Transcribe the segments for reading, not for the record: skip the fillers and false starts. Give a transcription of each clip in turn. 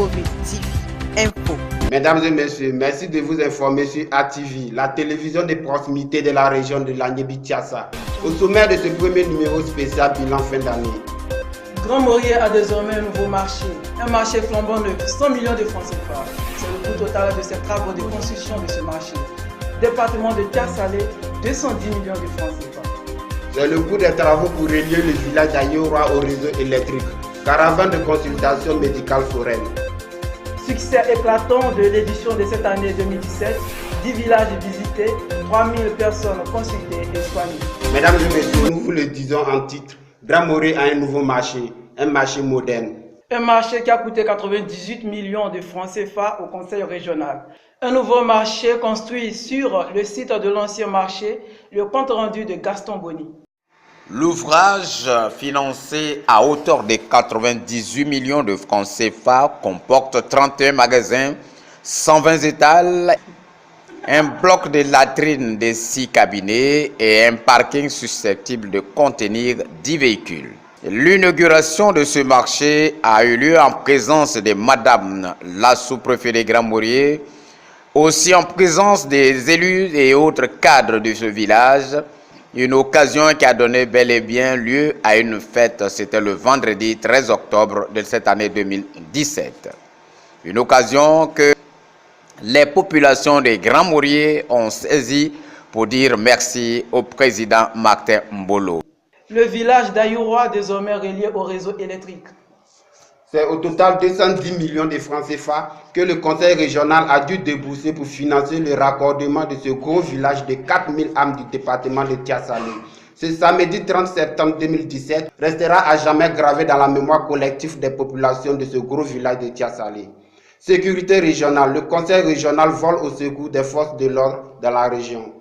Agboville TV Info. Mesdames et messieurs, merci de vous informer sur ATV, la télévision de proximité de la région de l'Aniébi-Thiassa. Au sommaire de ce premier numéro spécial bilan fin d'année. Grand Morier a désormais un nouveau marché, un marché flambant neuf, 100 millions de francs CFA. C'est le coût total de ces travaux de construction de ce marché. Département de Thiassalé, 210 millions de francs CFA. C'est le coût des travaux pour relier le village d'Ayora au réseau électrique. Caravane de consultation médicale foraine. Succès éclatant de l'édition de cette année 2017, 10 villages visités, 3000 personnes consultées et soignées. Mesdames et messieurs, nous vous le disons en titre, Grand Morier a un nouveau marché, un marché moderne. Un marché qui a coûté 98 millions de francs CFA au conseil régional. Un nouveau marché construit sur le site de l'ancien marché, le compte rendu de Gaston Boni. L'ouvrage, financé à hauteur de 98 millions de francs CFA, comporte 31 magasins, 120 étals, un bloc de latrines de 6 cabinets et un parking susceptible de contenir 10 véhicules. L'inauguration de ce marché a eu lieu en présence de Madame la sous-préfète de Grand Morier, aussi en présence des élus et autres cadres de ce village. Une occasion qui a donné bel et bien lieu à une fête, c'était le vendredi 13 octobre de cette année 2017. Une occasion que les populations de Grand Morier ont saisi pour dire merci au président Martin Mbolo. Le village d'Ayora désormais relié au réseau électrique. C'est au total 210 millions de francs CFA que le conseil régional a dû débourser pour financer le raccordement de ce gros village de 4000 âmes du département de Thiassalé. Ce samedi 30 septembre 2017 restera à jamais gravé dans la mémoire collective des populations de ce gros village de Thiassalé. Sécurité régionale, le conseil régional vole au secours des forces de l'ordre de la région.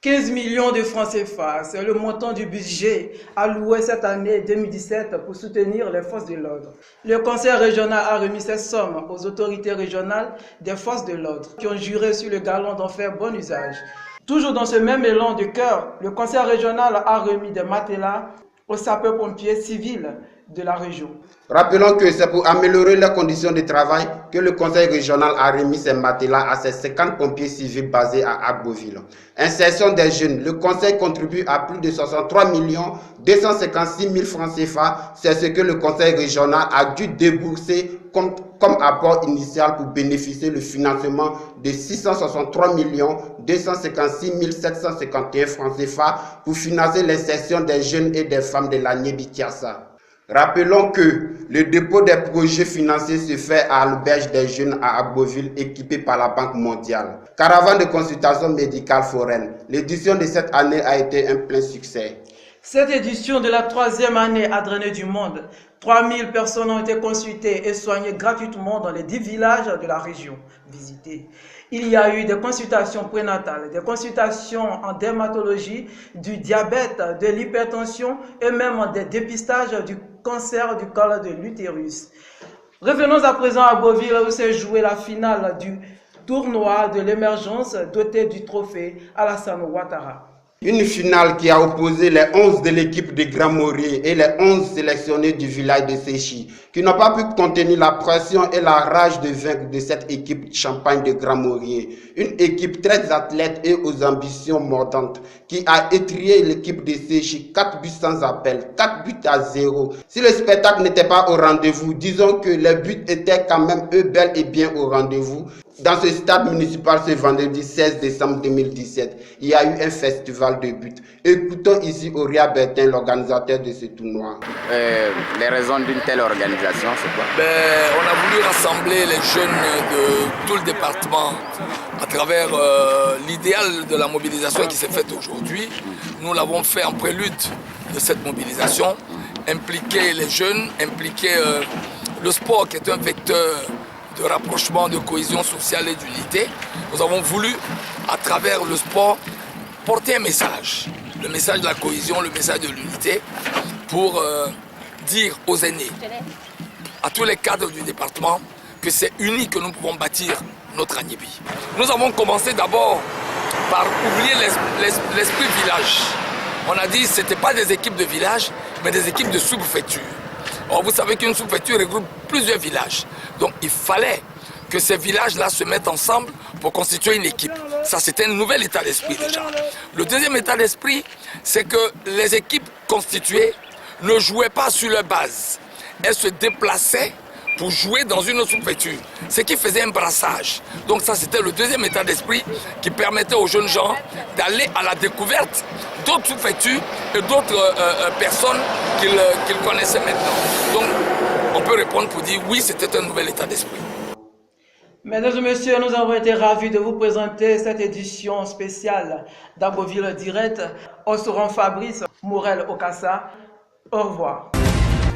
15 millions de francs CFA, c'est le montant du budget alloué cette année 2017 pour soutenir les forces de l'ordre. Le conseil régional a remis cette somme aux autorités régionales des forces de l'ordre qui ont juré sur le galon d'en faire bon usage. Toujours dans ce même élan de cœur, le conseil régional a remis des matelas aux sapeurs-pompiers civils de la région. Rappelons que c'est pour améliorer les conditions de travail que le conseil régional a remis ces matelas à ses 50 pompiers civils basés à Agboville. Insertion des jeunes, le conseil contribue à plus de 63 256 000 francs CFA. C'est ce que le conseil régional a dû débourser comme apport initial pour bénéficier du financement de 663 256 751 francs CFA pour financer l'insertion des jeunes et des femmes de l'Aniébi-Thiassa. Rappelons que le dépôt des projets financiers se fait à l'auberge des jeunes à Agboville équipée par la Banque mondiale. Caravane de consultation médicale foraine. L'édition de cette année a été un plein succès. Cette édition de la 3e année a drainé du monde. 3000 personnes ont été consultées et soignées gratuitement dans les 10 villages de la région visités. Il y a eu des consultations prénatales, des consultations en dermatologie, du diabète, de l'hypertension et même des dépistages du cancer du col de l'utérus. Revenons à présent à Agboville où s'est jouée la finale du tournoi de l'émergence doté du trophée Alassane Ouattara. Une finale qui a opposé les 11 de l'équipe de Grand Morier et les 11 sélectionnés du village de Séchi, qui n'ont pas pu contenir la pression et la rage de vaincre de cette équipe champagne de Grand Morier. Une équipe très athlète et aux ambitions mordantes, qui a étrié l'équipe de Séchi 4 buts sans appel, 4 buts à 0. Si le spectacle n'était pas au rendez-vous, disons que les buts étaient quand même eux bel et bien au rendez-vous. Dans ce stade municipal ce vendredi 16 décembre 2017, il y a eu un festival de buts. Écoutons ici Auria Bertin, l'organisateur de ce tournoi. Les raisons d'une telle organisation, c'est quoi? On a voulu rassembler les jeunes de tout le département à travers l'idéal de la mobilisation qui s'est faite aujourd'hui. Nous l'avons fait en prélude de cette mobilisation, impliquer les jeunes, impliquer le sport qui est un vecteur de rapprochement, de cohésion sociale et d'unité. Nous avons voulu, à travers le sport, porter un message. Le message de la cohésion, le message de l'unité, pour dire aux aînés, à tous les cadres du département, que c'est uni que nous pouvons bâtir notre Aniébi. Nous avons commencé d'abord par oublier l'esprit village. On a dit que ce n'était pas des équipes de village, mais des équipes de sous-préfecture. Or, vous savez qu'une sous-préfecture regroupe plusieurs villages. Donc, il fallait que ces villages-là se mettent ensemble pour constituer une équipe. Ça, c'était un nouvel état d'esprit déjà. Le deuxième état d'esprit, c'est que les équipes constituées ne jouaient pas sur leur base. Elles se déplaçaient pour jouer dans une autre sous-préfecture, ce qui faisait un brassage. Donc ça, c'était le deuxième état d'esprit qui permettait aux jeunes gens d'aller à la découverte d'autres sous-préfectures et d'autres personnes qu'ils connaissaient maintenant. Donc, on peut répondre pour dire oui, c'était un nouvel état d'esprit. Mesdames et messieurs, nous avons été ravis de vous présenter cette édition spéciale d'Agboville Direct. Au Fabrice Morel Okassa. Au revoir.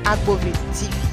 Agboville TV.